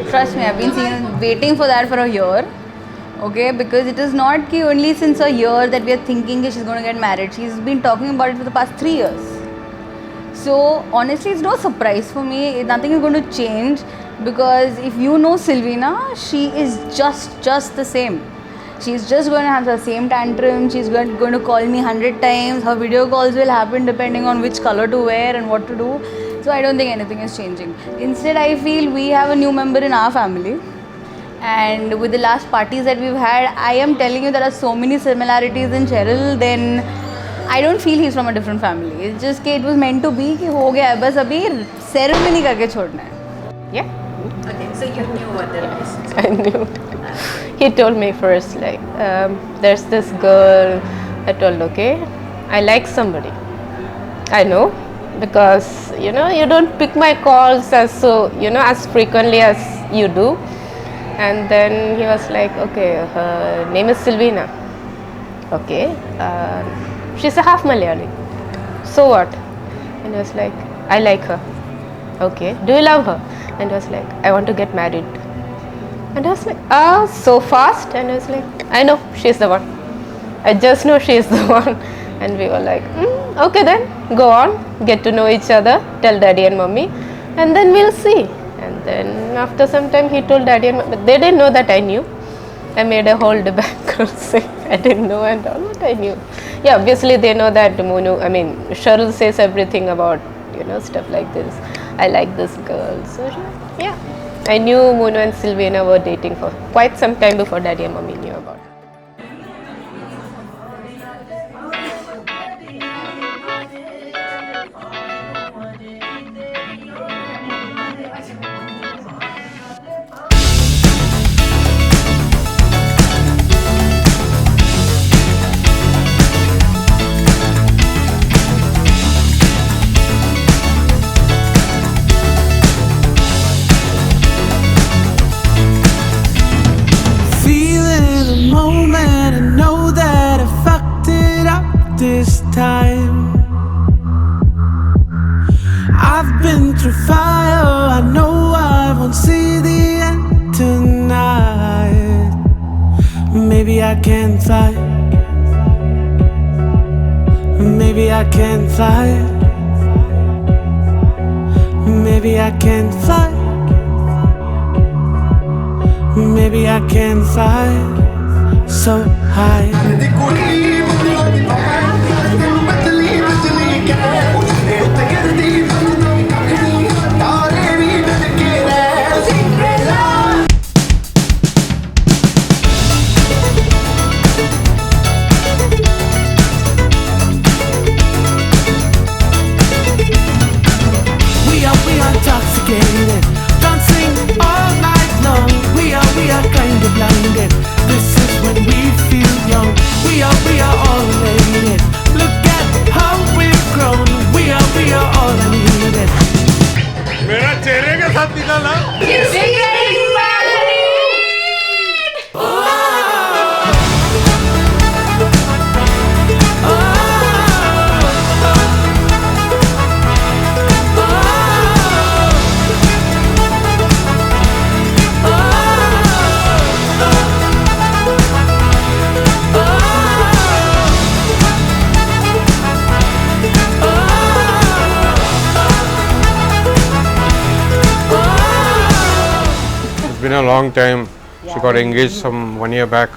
Trust me, I've been waiting for that for a year. Okay, because it is not ki only since a year that we are thinking she's going to get married. She's been talking about it for the past 3 years. So honestly, it's no surprise for me. Nothing is going to change because if you know Sylvina, she is just the same. She's just going to have the same tantrum. She's going to call me 100 times. Her video calls will happen depending on which color to wear and what to do. So I don't think anything is changing. Instead, I feel we have a new member in our family. And with the last parties that we've had, I am telling you there are so many similarities in Sheril. Then I don't feel he's from a different family. It's just that it was meant to be कि हो गया है बस अभी ceremony करके छोड़ना है. Yeah. Okay, so you knew what that was. I knew. He told me first, like, there's this girl. I told, okay, I like somebody. I know, because you don't pick my calls as frequently as you do. And then he was like, okay, her name is Sylvina. Okay, she's a half Malayali. So what? And he was like, I like her. Okay, do you love her? And he was like, I want to get married. And I was like, so fast? And I was like, I know, she's the one. I just know she's the one. And we were like, okay then, go on, get to know each other, tell daddy and mommy, and then we'll see. And then after some time he told daddy and mommy, but they didn't know that I knew. I made a whole debacle saying I didn't know and all, but I knew. Yeah, obviously they know that Sheril says everything about, stuff like this. I like this girl. So yeah, I knew Monu and Sylvina were dating for quite some time before daddy and mommy knew about it. This time I've been through fire, I know I won't see the end tonight. Maybe I can fly, maybe I can fly, maybe I can fly, maybe I can fly so high. We are intoxicated, dancing all night long. We are kind of blinded. This is when we feel young. We are all elated. Look at how we've grown. We are all needed. मेरा चेहरे के साथ निकाला. It's been a long time. She got engaged some 1 year back.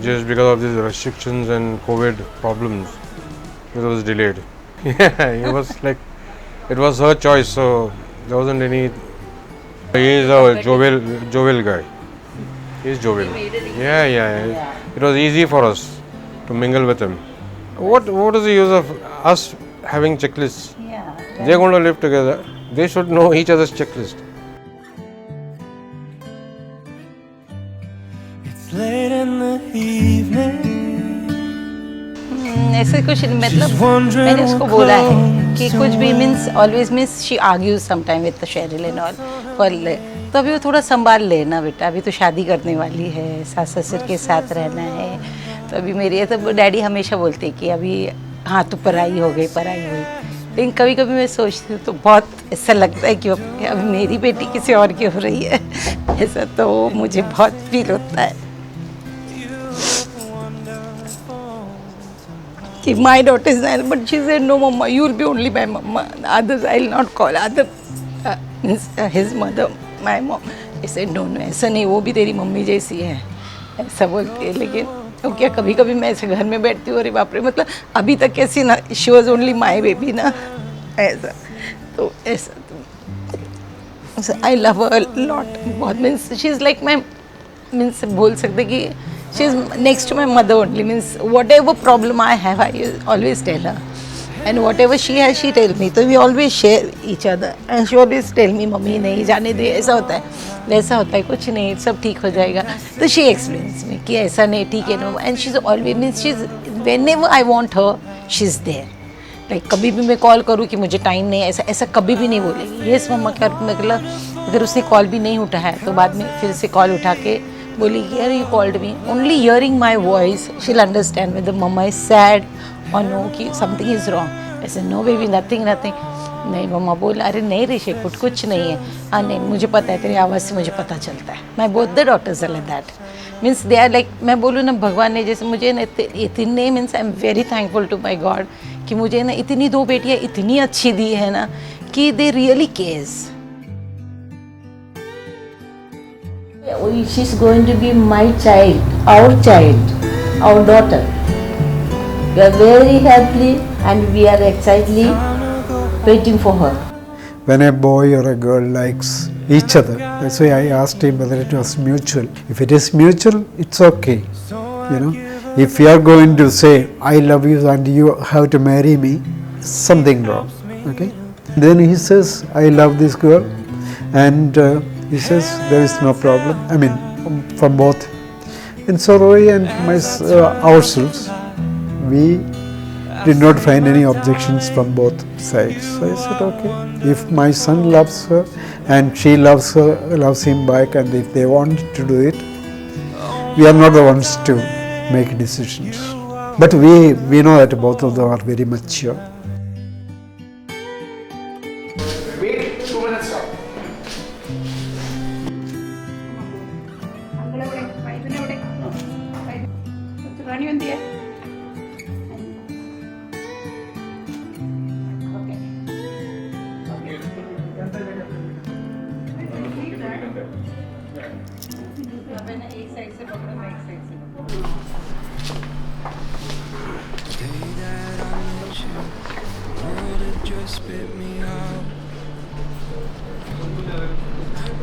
Just because of these restrictions and COVID problems, it was delayed. Yeah, it was her choice, so there wasn't any. He is a jovial guy. He's jovial. Yeah. It was easy for us. to mingle with him. What is the use of us having checklists? Yeah. They're going to live together. They should know each other's checklist. It's late in the evening. ऐसे कुछ मतलब मैंने उसको बोला है कि कुछ भी means always means she argues sometime with Sheryl and all पर तो अभी वो थोड़ा संभाल लेना बेटा, अभी तो शादी करने वाली है, सास ससुर के साथ रहना है। तो अभी मेरी तो डैडी हमेशा बोलते कि अभी हाँ तू पढ़ाई हो गई। लेकिन कभी कभी मैं सोचती हूँ तो बहुत ऐसा लगता है कि अभी मेरी बेटी किसी और की हो रही है, ऐसा तो मुझे बहुत फील होता है कि my daughter is there, but she said no mama, you will be only my mama, others I will not call, other his mother, my mom. I said no ऐसा नहीं, वो भी तेरी मम्मी जैसी है ऐसा बोलती है। लेकिन तो क्या कभी कभी मैं ऐसे घर में बैठती हूँ, अरे बाप रे, मतलब अभी तक कैसी ना, she was only my baby ना, ऐसा तो ऐसा तो आई लव हर लॉट बहुत, means she is like my, means बोल सकते कि she is next to my mother only, means whatever problem I have I always tell her, and whatever she has she tell me, तो we always share each other and she always tell me mummy नहीं जाने दे, ऐसा होता है वैसा होता है, कुछ नहीं सब ठीक हो जाएगा। तो she explains me कि ऐसा नहीं ठीक है no, and she's always means she's whenever I want her she's there, like कभी भी मैं कॉल करूँ कि मुझे टाइम नहीं है ऐसा कभी भी नहीं बोलेगी। यस मम्मा क्या मतलब, अगर उसने कॉल भी नहीं उठाया तो बाद में फिर से कॉल उठा के बोली कि यार you called me, only hearing my voice she will understand whether mamma is sad और नो कि समथिंग इज रॉन्ग। ऐसे नो बेबी नथिंग नहीं मम्मा बोला, अरे नहीं ऋषि कुछ नहीं है, हाँ नहीं मुझे पता है, तेरी आवाज़ से मुझे पता चलता है। My both the daughters are like that, means they are like, मैं बोलूँ ना भगवान ने जैसे मुझे ना इतने means I am very thankful to my God कि मुझे ना इतनी दो बेटियाँ इतनी अच्छी दी है ना कि they really cares. She's going to be my child, our daughter. We are very happy and we are excitedly waiting for her. When a boy or a girl likes each other, that's why I asked him whether it was mutual. If it is mutual, it's okay. You know, if you are going to say I love you and you have to marry me, something wrong. Okay. Then he says I love this girl, and he says there is no problem. I mean, from both. And so Roy and ourselves, we did not find any objections from both sides. So I said, okay, if my son loves her and she loves him back, and if they want to do it, we are not the ones to make decisions. But we know that both of them are very mature. Wait 2 minutes now.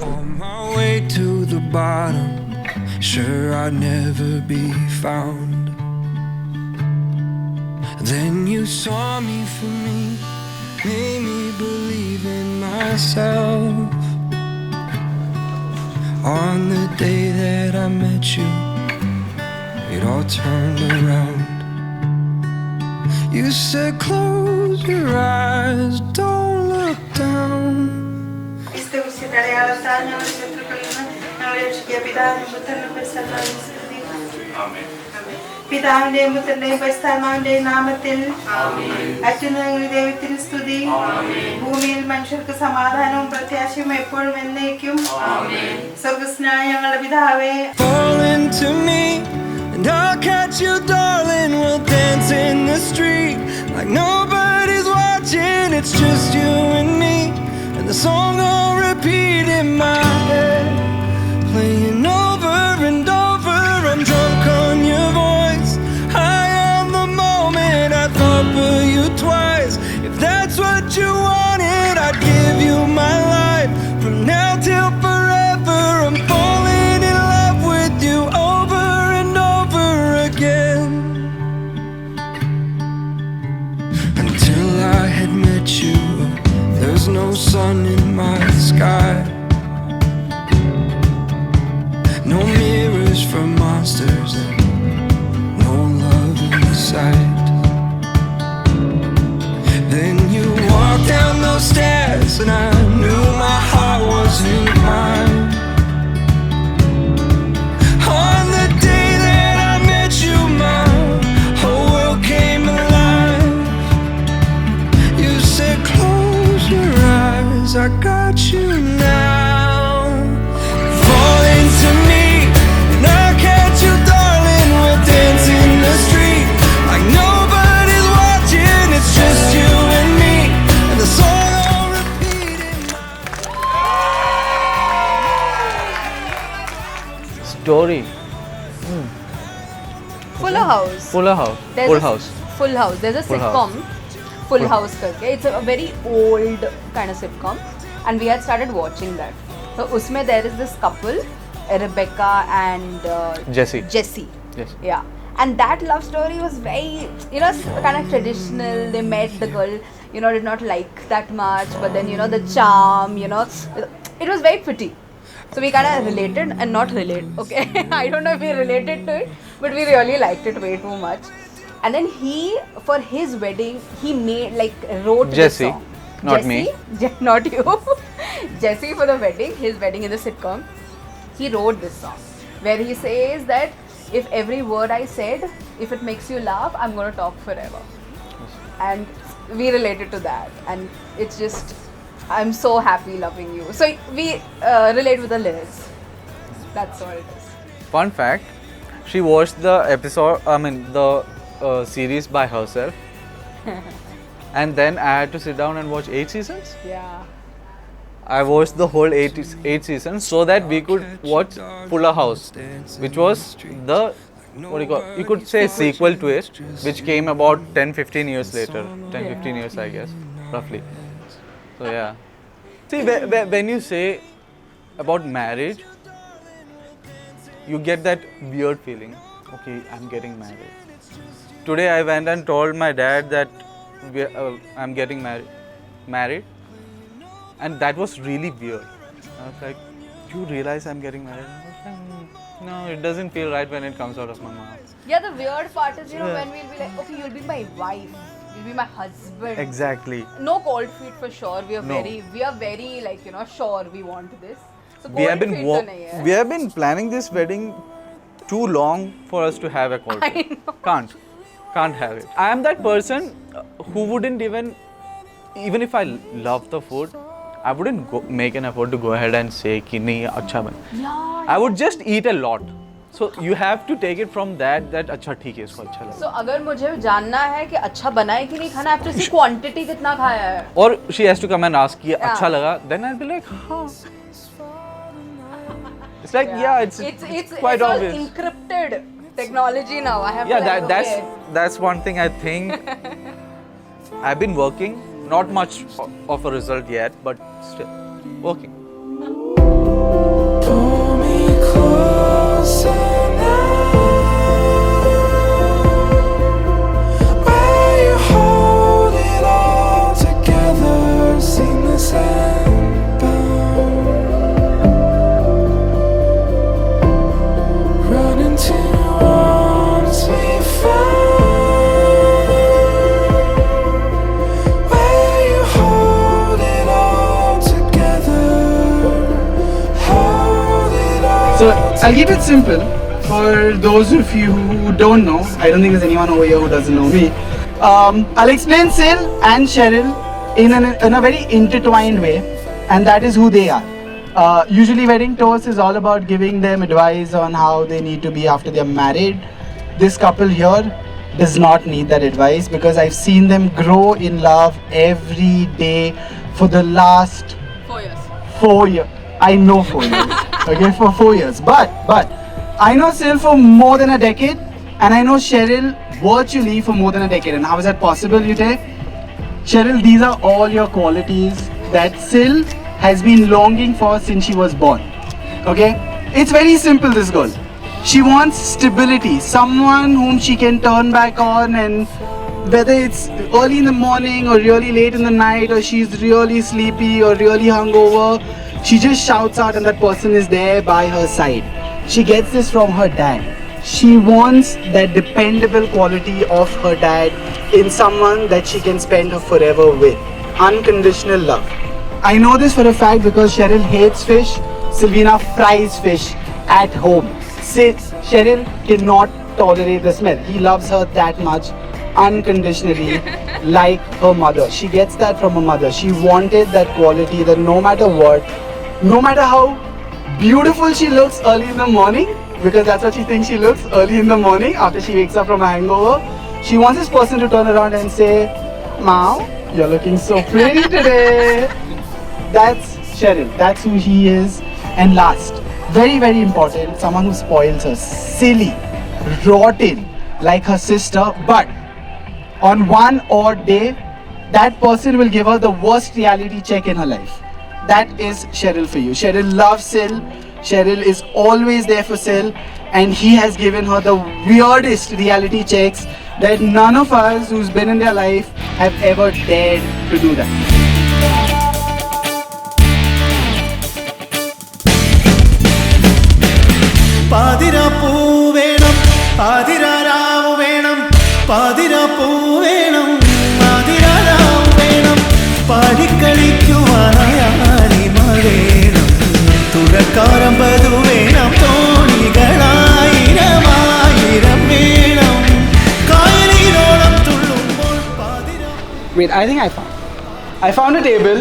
On my way to the bottom, sure I'd never be found. Then you saw me for me, made me believe in myself. On the day that I met you, it all turned around. You said close your eyes, don't look down. പിതാവിന്റെയും പുത്രന്റെയും പരിശുദ്ധാത്മാവിന്റെയും നാമത്തിൽ അത്യുന്നതങ്ങളിൽ ദൈവത്തിന് സ്തുതി. ഭൂമിയിൽ മനുഷ്യർക്ക് സമാധാനവും പ്രത്യാശയും എപ്പോഴും എന്നേക്കും. സ്വർഗ്ഗസ്ഥനായ ഞങ്ങളുടെ പിതാവേ. Fall into me and I'll catch you, darling. We'll dance in the street like nobody's watching. It's just you and me, and the song will repeat in my head, playing over and over. I'm drunk on your voice, high on the moment. I thought for you twice. If that's what you wanted, I'd give you my life from now till forever. I'm falling in love with you over and over again. story. Fuller House. Fuller House. There's Full a- House. Full House. There's a Full sitcom, House. Full House करके. It's a very old kind of sitcom, and we had started watching that. So उसमें there is this couple, Rebecca and Jesse. Jesse. Yes. Yeah. And that love story was very, kind of traditional. They met, the girl, did not like that much, but then, the charm, it was very pretty. So we kind of related and not relate, okay? I don't know if we related to it, but we really liked it way too much. And then he, for his wedding, he wrote Jesse, this song. not me. Not you. Jesse, for the wedding, his wedding in the sitcom, he wrote this song where he says that if every word I said, if it makes you laugh, I'm going to talk forever. And we related to that. And it's just, I'm so happy loving you. So we relate with the lyrics. That's all it is. Fun fact, she watched the episode, the series by herself. And then I had to sit down and watch 8 seasons. Yeah. I watched the whole 8 seasons so that we could watch Fuller House, which was the, you could say sequel to it, which came about 10-15 years later. 10-15 years, I guess, roughly. So yeah. See, when you say about marriage, you get that weird feeling, okay, I'm getting married. Today I went and told my dad that I'm getting married. And that was really weird. I was like, you realize I'm getting married? I was like, no, it doesn't feel right when it comes out of my mouth. Yeah, the weird part is, when we'll be like, okay, you'll be my wife, you'll be my husband. Exactly. No cold feet for sure. We are No. very sure we want this. So We have cold feet तो नहीं है. we have been planning this wedding too long for us to have a cold I feet. know. Can't have it. I am that person who wouldn't even if I love the food, I wouldn't make an effort to go ahead and say कि नहीं अच्छा बना. I would just eat a lot. So you have to take it from that अच्छा ठीक है इसको अच्छा लगा. So अगर मुझे जानना है कि अच्छा बना है कि नहीं खाना, I have to see quantity कितना खाया है. Or she has to come and ask कि अच्छा लगा. Then I'll be like हाँ. It's like it's quite all obvious. encrypted technology now. I have Yeah, to that's one thing I think. I've been working. Not much of a result yet, but still working. Pull me closer now. Where you hold it all together, seamless and bound. Run into arms we found. So I'll keep it simple for those of you who don't know. I don't think there's anyone over here who doesn't know me. I'll explain Syl and Sheril in a very intertwined way, and that is who they are. Usually wedding toast is all about giving them advice on how they need to be after they're married. This couple here does not need that advice because I've seen them grow in love every day for the last 4 years. 4 years. I know 4 years. Okay, for 4 years. But I know Syl for more than a decade, and I know Sheril virtually for more than a decade. And how is that possible, you say? Sheril, these are all your qualities that Syl has been longing for since she was born. Okay? It's very simple, this girl. She wants stability, someone whom she can turn back on, and whether it's early in the morning or really late in the night, or she's really sleepy or really hungover, she just shouts out and that person is there by her side. She gets this from her dad. She wants that dependable quality of her dad in someone that she can spend her forever with. Unconditional love. I know this for a fact because Sheril hates fish. Sylvina fries fish at home. Sheril cannot tolerate the smell. He loves her that much unconditionally like her mother. She gets that from her mother. She wanted that quality that no matter what, no matter how beautiful she looks early in the morning, because that's what she thinks she looks early in the morning after she wakes up from a hangover, she wants this person to turn around and say, "Mom, you're looking so pretty today." That's Sheril. That's who she is. And last, very, very important, someone who spoils her, silly, rotten, like her sister, but on one odd day, that person will give her the worst reality check in her life. That is Sheril for you. Sheril loves Sil. Sheril is always there for Sil, and he has given her the weirdest reality checks that none of us who's been in their life have ever dared to do that. പാതിര പൂ വേണം പാതിര രാവ് വേണം പാതിര പൂ വേണം പാതിര രാവ് വേണം പാടിക്കളിക്കുവാനായാലിമ വേണം തുറക്കാരമ്പതു വേണം തോണികളായിരമായിരം വേണം കായലിനോളം തുള്ളുമ്പോൾ പാതിര. Wait, I think I found a table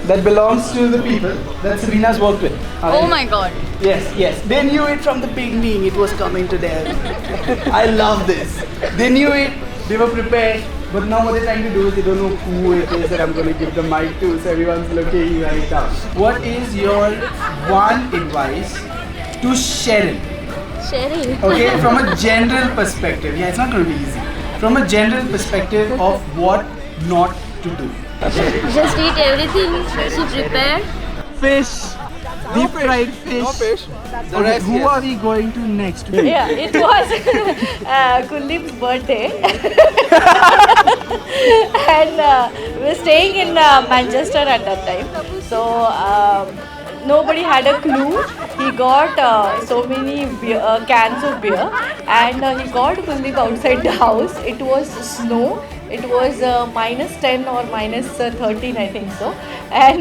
that belongs to the people that Sylvina's worked with. Oh my god. Yes, yes. They knew it from the beginning. It was coming to them. I love this. They knew it. They were prepared. But now what they're trying to do is they don't know who it is that I'm going to give the mic to. So everyone's looking right now. What is your one advice to Sheril? Sheril. Okay, from a general perspective. Yeah, it's not going to be easy. From a general perspective of what not to do. Just eat everything she prepared. Fish. Deep fried fish. No fish. The Okay, rest, who yes. are we going to next? Yeah, it was Kuldeep's birthday. And we were staying in Manchester at that time. So nobody had a clue. He got so many cans of beer, and he got Kuldeep outside the house. It was snow. It was -10 or -13, I think so. And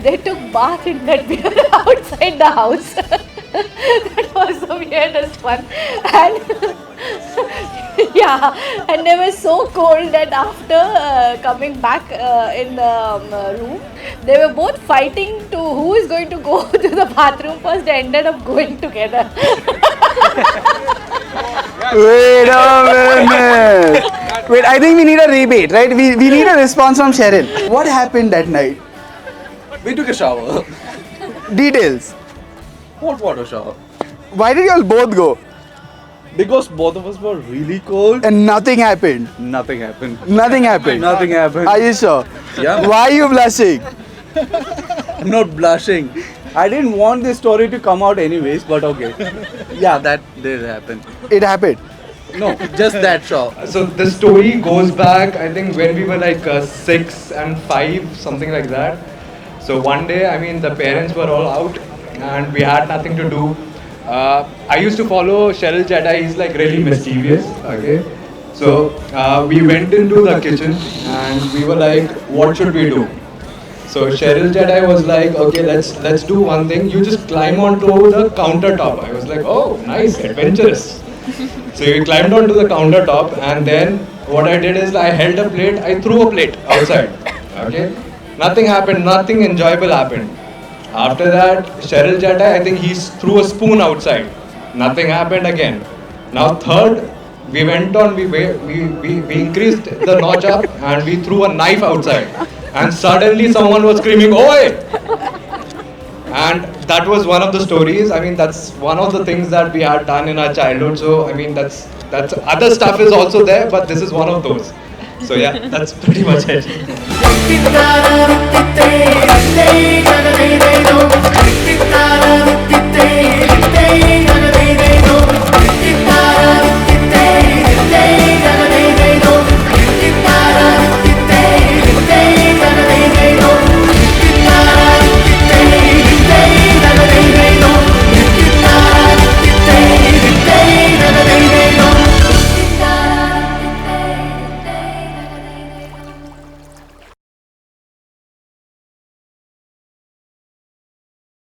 they took bath in that beer outside the house. That was the weirdest one. And yeah, and they were so cold that after coming back in the room, they were both fighting to who is going to go to the bathroom first. They ended up going together. Wait a minute. Wait, I think we need a rebate, right? We need a response from Sheril. What happened that night? We took a shower. Details. Hot water shower. Why did you all both go? Because both of us were really cold. And nothing happened. Nothing happened. Nothing happened. Nothing happened. Are you sure? Yeah. Why are you blushing? I'm not blushing. I didn't want this story to come out anyways, but okay. Yeah, that did happen. It happened. No, just that shower. So the story goes back, I think, when we were like 6 and 5, something like that. So one day, I mean, the parents were all out and we had nothing to do. I used to follow Sheril Jedi. He's like really mischievous. Okay, so we went into the kitchen and we were like, what should we do? So Sheril Jedi was like, okay, let's do one thing. You just climb onto the countertop. I was like, oh, nice, adventurous. So we climbed onto the countertop, and then what I did is I held a plate. I threw a plate outside. Okay, nothing happened. Nothing enjoyable happened. After that, Sheril Jedi, I think he threw a spoon outside. Nothing happened again. Now third, we went on. We increased the notch up, and we threw a knife outside. And suddenly someone was screaming, "Oi!" And that was one of the stories. I mean, that's one of the things that we had done in our childhood. So I mean, that's other stuff is also there, but this is one of those. So yeah, that's pretty much it. Hey,